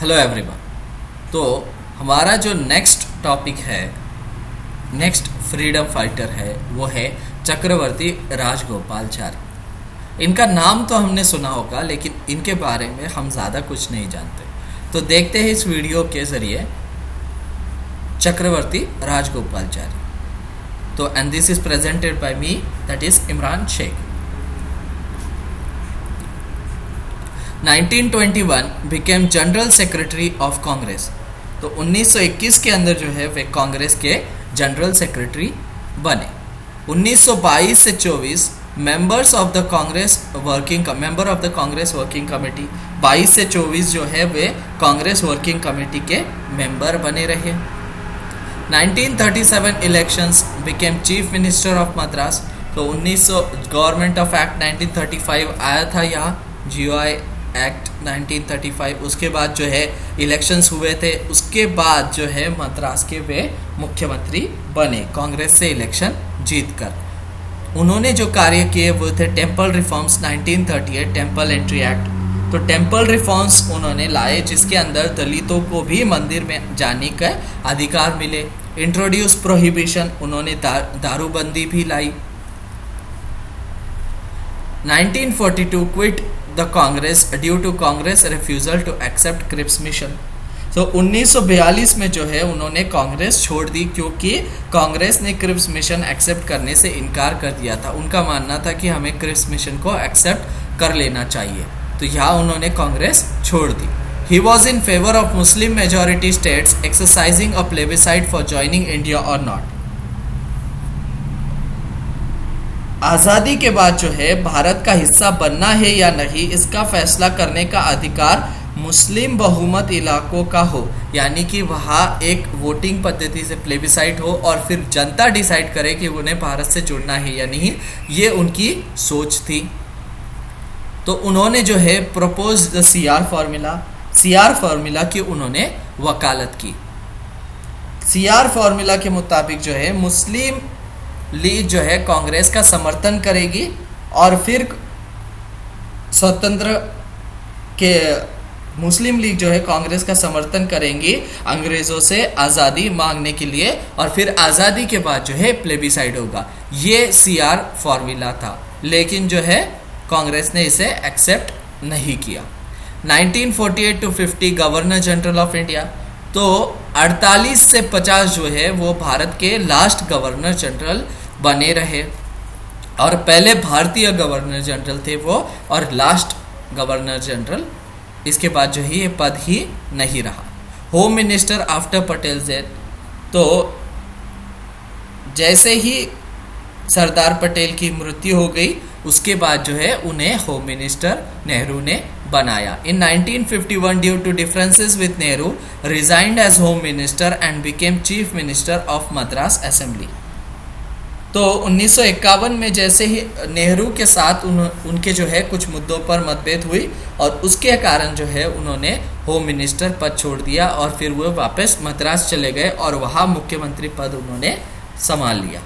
Hello everyone. तो हमारा जो नेक्स्ट टॉपिक है, नेक्स्ट फ्रीडम फाइटर है, वो है चक्रवर्ती राजगोपालाचारी। इनका नाम तो हमने सुना होगा, लेकिन इनके बारे में हम ज़्यादा कुछ नहीं जानते। तो देखते हैं इस वीडियो के ज़रिए चक्रवर्ती राजगोपालाचारी। तो and this is presented by me, that is Imran Shaikh. 1921 became general secretary of Congress. तो 1921 के अंदर जो है वे कांग्रेस के जनरल सेक्रेटरी बने। 1922 से 24 member of the Congress working committee, 22 से 24 जो है वे कांग्रेस वर्किंग कमेटी के मेंबर बने रहे। 1937 elections became chief minister of Madras. तो 1900 गवर्नमेंट ऑफ एक्ट 1935 आया था यहाँ, GOI एक्ट 1935। उसके बाद जो है इलेक्शंस हुए थे, उसके बाद जो है मद्रास के वे मुख्यमंत्री बने कांग्रेस से इलेक्शन जीतकर। उन्होंने जो कार्य किए वो थे temple reforms 1938, temple entry act. तो टेम्पल रिफॉर्म्स उन्होंने लाए जिसके अंदर दलितों को भी मंदिर में जाने का अधिकार मिले। इंट्रोड्यूस प्रोहिबिशन, उन्होंने दारूबंदी भी लाई। 1942 quit the Congress due to Congress refusal to accept Cripps mission. तो 1942 में जो है उन्होंने कांग्रेस छोड़ दी, क्योंकि कांग्रेस ने क्रिप्स मिशन एक्सेप्ट करने से इनकार कर दिया था। उनका मानना था कि हमें क्रिप्स मिशन को एक्सेप्ट कर लेना चाहिए, तो यहाँ उन्होंने कांग्रेस छोड़ दी। He was in favour of Muslim majority states exercising a plebiscite for joining India और नॉट। आज़ादी के बाद जो है भारत का हिस्सा बनना है या नहीं, इसका फैसला करने का अधिकार मुस्लिम बहुमत इलाकों का हो, यानी कि वहाँ एक वोटिंग पद्धति से प्लेबिसाइड हो और फिर जनता डिसाइड करे कि उन्हें भारत से जुड़ना है या नहीं, ये उनकी सोच थी। तो उन्होंने जो है प्रपोज द CR फार्मूला की उन्होंने वकालत की। CR फार्मूला के मुताबिक जो है मुस्लिम लीग जो है कांग्रेस का समर्थन करेगी और फिर स्वतंत्र के मुस्लिम लीग जो है कांग्रेस का समर्थन करेंगी अंग्रेज़ों से आज़ादी मांगने के लिए, और फिर आज़ादी के बाद जो है प्लेबिसाइड होगा। ये CR फार्मूला था, लेकिन जो है कांग्रेस ने इसे एक्सेप्ट नहीं किया। 1948 to 50 governor general of India. तो 48 से 50 जो है वो भारत के लास्ट गवर्नर जनरल बने रहे, और पहले भारतीय गवर्नर जनरल थे वो, और लास्ट गवर्नर जनरल। इसके बाद जो है ये पद ही नहीं रहा। Home minister after Patel death. तो जैसे ही सरदार पटेल की मृत्यु हो गई, उसके बाद जो है उन्हें होम मिनिस्टर नेहरू ने बनाया। In 1951 due to differences with Nehru resigned as home minister and became chief minister of Madras assembly. तो 1951 में जैसे ही नेहरू के साथ उनके जो है कुछ मुद्दों पर मतभेद हुई, और उसके कारण जो है उन्होंने होम मिनिस्टर पद छोड़ दिया और फिर वो वापस मद्रास चले गए और वहाँ मुख्यमंत्री पद उन्होंने संभाल लिया।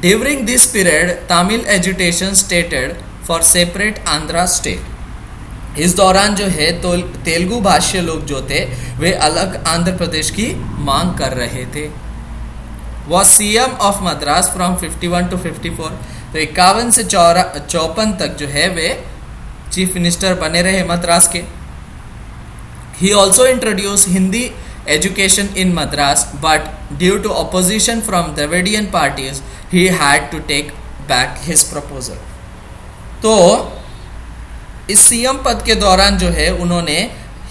During this period Tamil agitation stated for separate Andhra state. इस दौरान जो है तो तेलुगु भाषी लोग जो थे वे अलग आंध्र प्रदेश की मांग कर रहे थे। Was CM of Madras from 51 to 54। तो 51 से 54 तक जो है वे चीफ मिनिस्टर बने रहे मद्रास के। He also introduce Hindi education in Madras, but due to opposition from Dravidian parties he had to take back his proposal. तो इस CM पद के दौरान जो है उन्होंने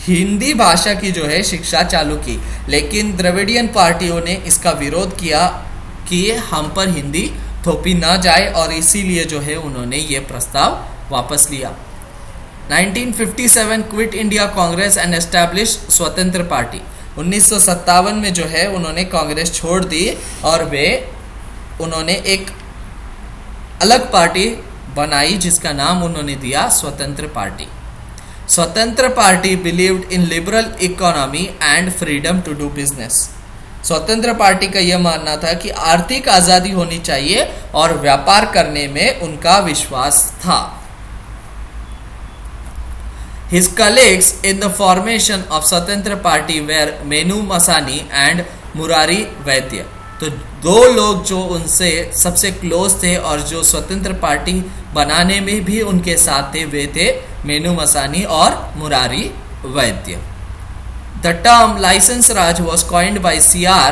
हिंदी भाषा की जो है शिक्षा चालू की, लेकिन द्रविडियन पार्टियों ने इसका विरोध किया कि हम पर हिंदी थोपी ना जाए, और इसीलिए जो है उन्होंने ये प्रस्ताव वापस लिया। 1957 quit India Congress and establish स्वतंत्र पार्टी। 1957 में जो है उन्होंने कांग्रेस छोड़ दी और उन्होंने एक अलग पार्टी बनाई जिसका नाम उन्होंने दिया Swatantra party. Swatantra party believed in liberal economy and freedom to do business. Swatantra party का यह मानना था कि आर्थिक आज़ादी होनी चाहिए और व्यापार करने में उनका विश्वास था। His colleagues in the formation of Swatantra Party were Menu Masani and Murari Vaidya. तो दो लोग जो उनसे सबसे क्लोज थे और जो स्वतंत्र पार्टी बनाने में भी उनके साथ थे, वे थे मेनू मसानी और Murari Vaidya. The term licence raj was coined by CR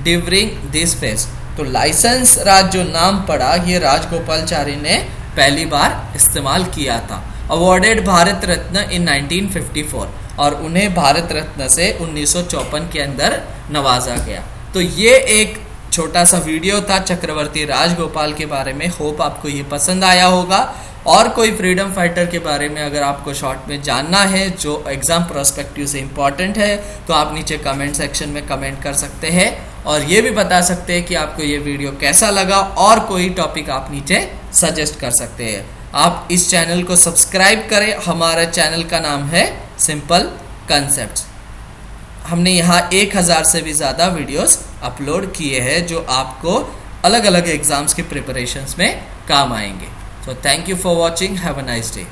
during this phase. तो लाइसेंस राज जो नाम पड़ा, ये राजगोपालचारी ने पहली बार इस्तेमाल किया था. अवॉर्डेड भारत रत्न इन 1954 और उन्हें भारत रत्न से 1954 के अंदर नवाजा गया. तो ये एक छोटा सा वीडियो था चक्रवर्ती राजगोपाल के बारे में. होप आपको ये पसंद आया होगा. और कोई फ्रीडम फाइटर के बारे में अगर आपको शॉर्ट में जानना है जो एग्जाम प्रोस्पेक्टिव से इम्पॉर्टेंट है, तो आप नीचे कमेंट सेक्शन में कमेंट कर सकते हैं और ये भी बता सकते हैं कि आपको ये वीडियो कैसा लगा और कोई टॉपिक आप नीचे सजेस्ट कर सकते हैं. आप इस चैनल को सब्सक्राइब करें. हमारे चैनल का नाम है सिंपल कंसेप्ट्स. हमने यहाँ 1000 से भी ज़्यादा वीडियोस अपलोड किए हैं जो आपको अलग अलग एग्जाम्स के प्रिपरेशंस में काम आएंगे. So thank you for watching. Have a nice day.